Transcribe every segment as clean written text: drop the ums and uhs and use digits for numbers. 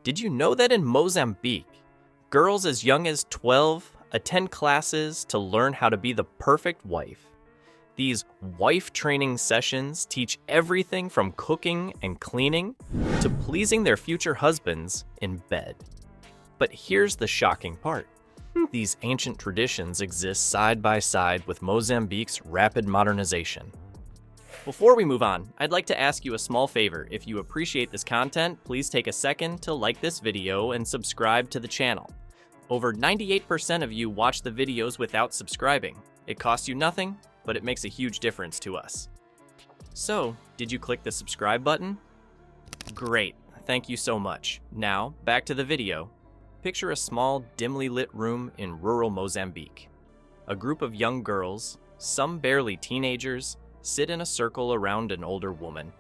Did you know that in Mozambique, girls as young as 12 attend classes to learn how to be the perfect wife? These wife training sessions teach everything from cooking and cleaning to pleasing their future husbands in bed. But here's the shocking part. These ancient traditions exist side by side with Mozambique's rapid modernization. Before we move on, I'd like to ask you a small favor. If you appreciate this content, please take a second to like this video and subscribe to the channel. Over 98% of you watch the videos without subscribing. It costs you nothing, but it makes a huge difference to us. So, did you click the subscribe button? Great, thank you so much. Now, back to the video. Picture a small, dimly lit room in rural Mozambique. A group of young girls, some barely teenagers, sit in a circle around an older woman.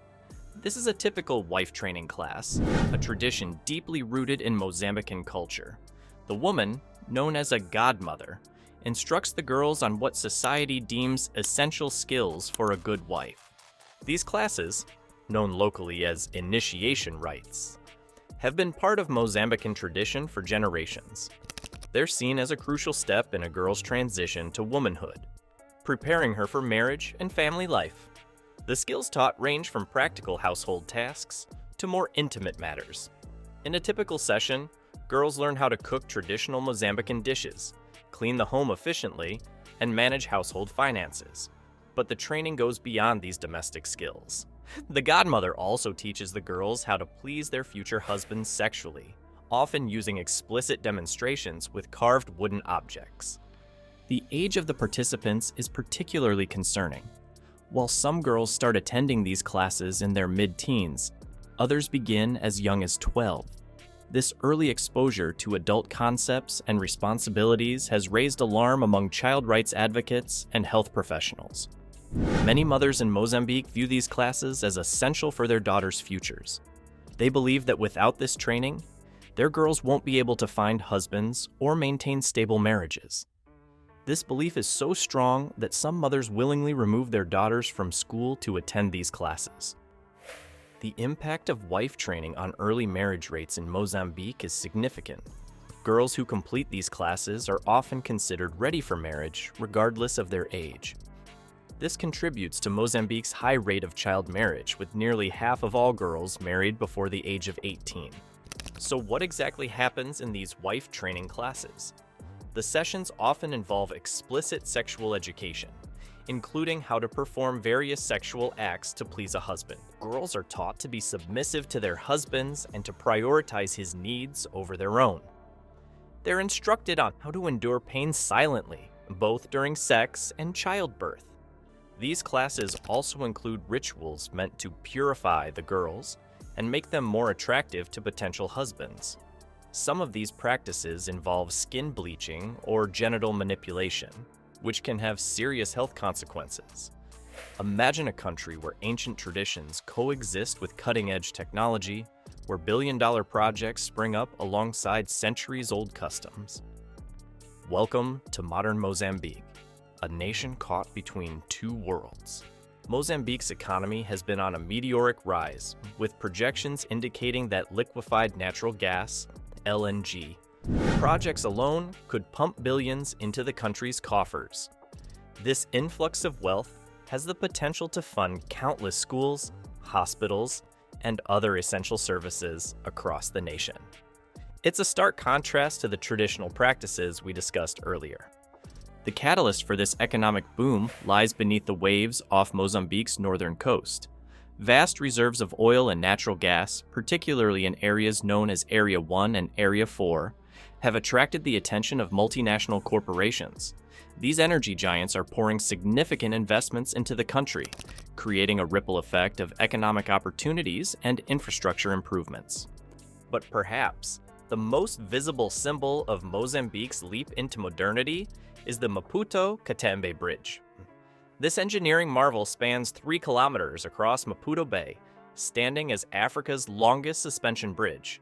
This is a typical wife training class, a tradition deeply rooted in Mozambican culture. The woman, known as a godmother, instructs the girls on what society deems essential skills for a good wife. These classes, known locally as initiation rites, have been part of Mozambican tradition for generations. They're seen as a crucial step in a girl's transition to womanhood, preparing her for marriage and family life. The skills taught range from practical household tasks to more intimate matters. In a typical session, girls learn how to cook traditional Mozambican dishes, clean the home efficiently, and manage household finances. But the training goes beyond these domestic skills. The godmother also teaches the girls how to please their future husbands sexually, often using explicit demonstrations with carved wooden objects. The age of the participants is particularly concerning. While some girls start attending these classes in their mid-teens, others begin as young as 12. This early exposure to adult concepts and responsibilities has raised alarm among child rights advocates and health professionals. Many mothers in Mozambique view these classes as essential for their daughters' futures. They believe that without this training, their girls won't be able to find husbands or maintain stable marriages. This belief is so strong that some mothers willingly remove their daughters from school to attend these classes. The impact of wife training on early marriage rates in Mozambique is significant. Girls who complete these classes are often considered ready for marriage, regardless of their age. This contributes to Mozambique's high rate of child marriage, with nearly half of all girls married before the age of 18. So what exactly happens in these wife training classes? The sessions often involve explicit sexual education, including how to perform various sexual acts to please a husband. Girls are taught to be submissive to their husbands and to prioritize his needs over their own. They're instructed on how to endure pain silently, both during sex and childbirth. These classes also include rituals meant to purify the girls and make them more attractive to potential husbands. Some of these practices involve skin bleaching or genital manipulation, which can have serious health consequences. Imagine a country where ancient traditions coexist with cutting-edge technology, where billion-dollar projects spring up alongside centuries-old customs. Welcome to modern Mozambique, a nation caught between two worlds. Mozambique's economy has been on a meteoric rise, with projections indicating that liquefied natural gas, LNG, projects alone could pump billions into the country's coffers. This influx of wealth has the potential to fund countless schools, hospitals, and other essential services across the nation. It's a stark contrast to the traditional practices we discussed earlier. The catalyst for this economic boom lies beneath the waves off Mozambique's northern coast. Vast reserves of oil and natural gas, particularly in areas known as Area 1 and Area 4, have attracted the attention of multinational corporations. These energy giants are pouring significant investments into the country, creating a ripple effect of economic opportunities and infrastructure improvements. But perhaps the most visible symbol of Mozambique's leap into modernity is the Maputo-Catembe Bridge. This engineering marvel spans 3 kilometers across Maputo Bay, standing as Africa's longest suspension bridge.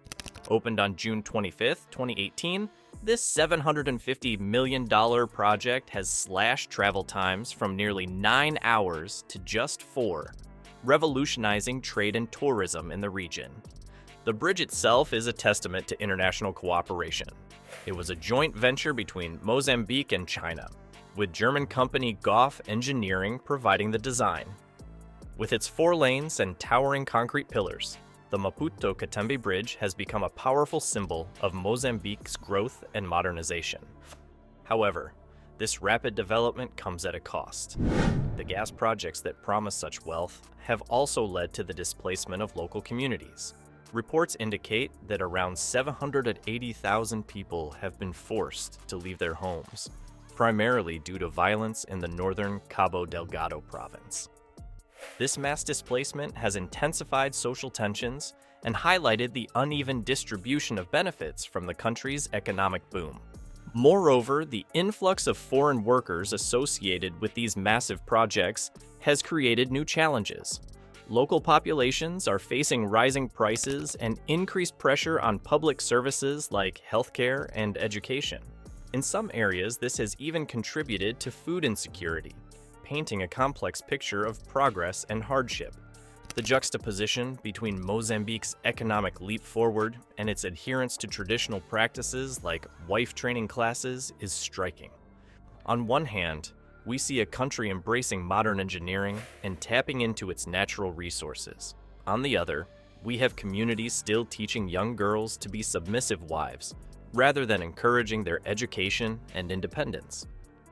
Opened on June 25, 2018, this $750 million project has slashed travel times from nearly 9 hours to just 4, revolutionizing trade and tourism in the region. The bridge itself is a testament to international cooperation. It was a joint venture between Mozambique and China, with German company Goff Engineering providing the design. With its 4 lanes and towering concrete pillars, the Maputo-Katembe Bridge has become a powerful symbol of Mozambique's growth and modernization. However, this rapid development comes at a cost. The gas projects that promise such wealth have also led to the displacement of local communities. Reports indicate that around 780,000 people have been forced to leave their homes, primarily due to violence in the northern Cabo Delgado province. This mass displacement has intensified social tensions and highlighted the uneven distribution of benefits from the country's economic boom. Moreover, the influx of foreign workers associated with these massive projects has created new challenges. Local populations are facing rising prices and increased pressure on public services like healthcare and education. In some areas, this has even contributed to food insecurity, painting a complex picture of progress and hardship. The juxtaposition between Mozambique's economic leap forward and its adherence to traditional practices like wife training classes is striking. On one hand, we see a country embracing modern engineering and tapping into its natural resources. On the other, we have communities still teaching young girls to be submissive wives, rather than encouraging their education and independence.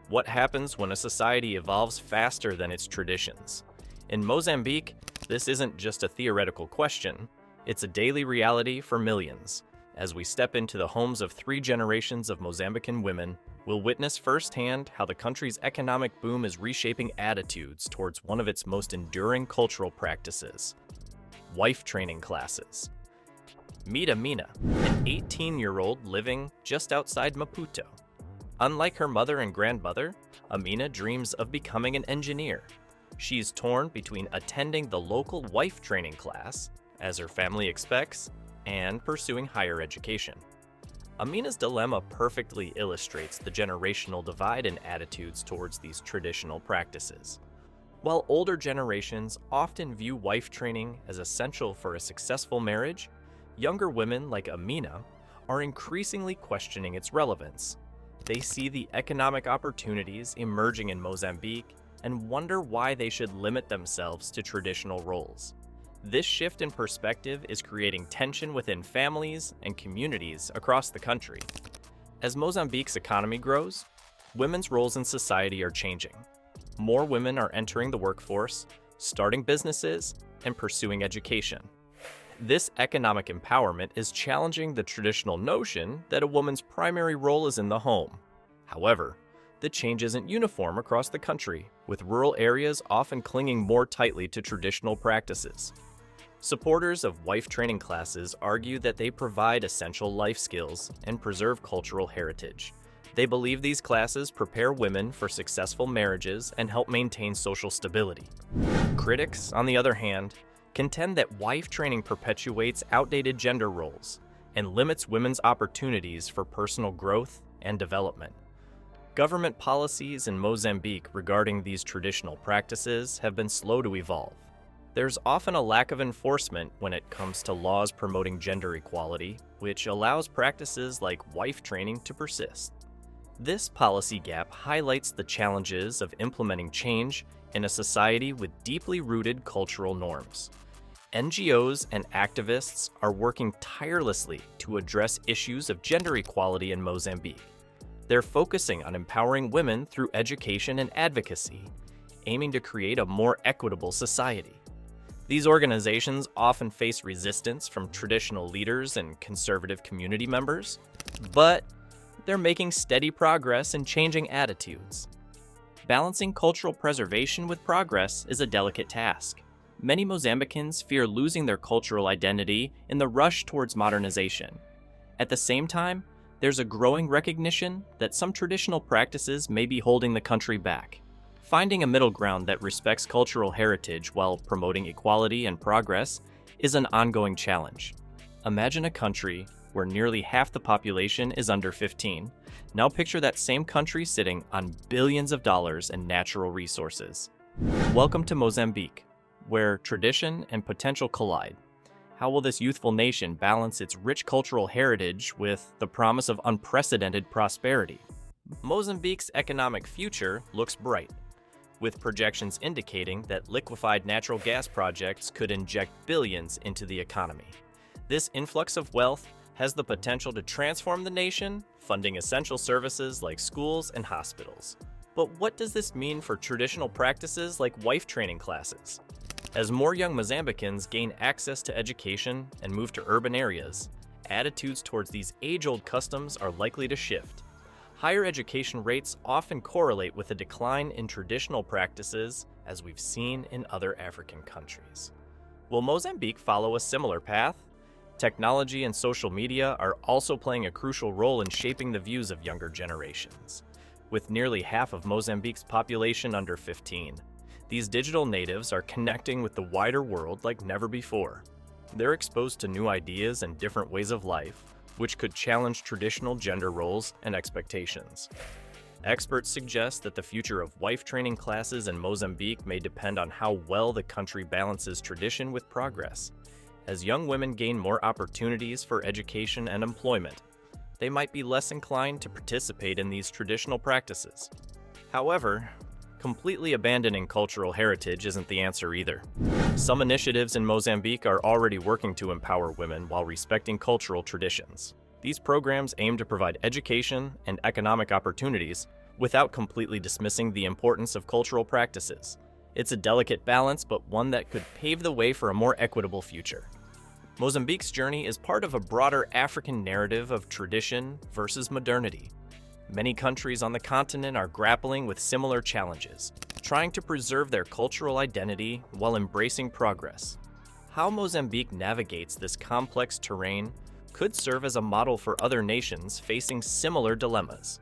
What happens when a society evolves faster than its traditions? In Mozambique, this isn't just a theoretical question, it's a daily reality for millions. As we step into the homes of 3 generations of Mozambican women, we'll witness firsthand how the country's economic boom is reshaping attitudes towards one of its most enduring cultural practices: wife training classes. Meet Amina, an 18-year-old living just outside Maputo. Unlike her mother and grandmother, Amina dreams of becoming an engineer. She's torn between attending the local wife training class, as her family expects, and pursuing higher education. Amina's dilemma perfectly illustrates the generational divide in attitudes towards these traditional practices. While older generations often view wife training as essential for a successful marriage, younger women like Amina are increasingly questioning its relevance. They see the economic opportunities emerging in Mozambique and wonder why they should limit themselves to traditional roles. This shift in perspective is creating tension within families and communities across the country. As Mozambique's economy grows, women's roles in society are changing. More women are entering the workforce, starting businesses, and pursuing education. This economic empowerment is challenging the traditional notion that a woman's primary role is in the home. However, the change isn't uniform across the country, with rural areas often clinging more tightly to traditional practices. Supporters of wife training classes argue that they provide essential life skills and preserve cultural heritage. They believe these classes prepare women for successful marriages and help maintain social stability. Critics, on the other hand, contend that wife training perpetuates outdated gender roles and limits women's opportunities for personal growth and development. Government policies in Mozambique regarding these traditional practices have been slow to evolve. There's often a lack of enforcement when it comes to laws promoting gender equality, which allows practices like wife training to persist. This policy gap highlights the challenges of implementing change in a society with deeply rooted cultural norms. NGOs and activists are working tirelessly to address issues of gender equality in Mozambique. They're focusing on empowering women through education and advocacy, aiming to create a more equitable society. These organizations often face resistance from traditional leaders and conservative community members, but they're making steady progress in changing attitudes. Balancing cultural preservation with progress is a delicate task. Many Mozambicans fear losing their cultural identity in the rush towards modernization. At the same time, there's a growing recognition that some traditional practices may be holding the country back. Finding a middle ground that respects cultural heritage while promoting equality and progress is an ongoing challenge. Imagine a country where nearly half the population is under 15. Now picture that same country sitting on billions of dollars in natural resources. Welcome to Mozambique, where tradition and potential collide. How will this youthful nation balance its rich cultural heritage with the promise of unprecedented prosperity? Mozambique's economic future looks bright, with projections indicating that liquefied natural gas projects could inject billions into the economy. This influx of wealth has the potential to transform the nation, funding essential services like schools and hospitals. But what does this mean for traditional practices like wife training classes? As more young Mozambicans gain access to education and move to urban areas, attitudes towards these age-old customs are likely to shift. Higher education rates often correlate with a decline in traditional practices, as we've seen in other African countries. Will Mozambique follow a similar path? Technology and social media are also playing a crucial role in shaping the views of younger generations. With nearly half of Mozambique's population under 15, these digital natives are connecting with the wider world like never before. They're exposed to new ideas and different ways of life, which could challenge traditional gender roles and expectations. Experts suggest that the future of wife training classes in Mozambique may depend on how well the country balances tradition with progress. As young women gain more opportunities for education and employment, they might be less inclined to participate in these traditional practices. However, completely abandoning cultural heritage isn't the answer either. Some initiatives in Mozambique are already working to empower women while respecting cultural traditions. These programs aim to provide education and economic opportunities without completely dismissing the importance of cultural practices. It's a delicate balance, but one that could pave the way for a more equitable future. Mozambique's journey is part of a broader African narrative of tradition versus modernity. Many countries on the continent are grappling with similar challenges, trying to preserve their cultural identity while embracing progress. How Mozambique navigates this complex terrain could serve as a model for other nations facing similar dilemmas.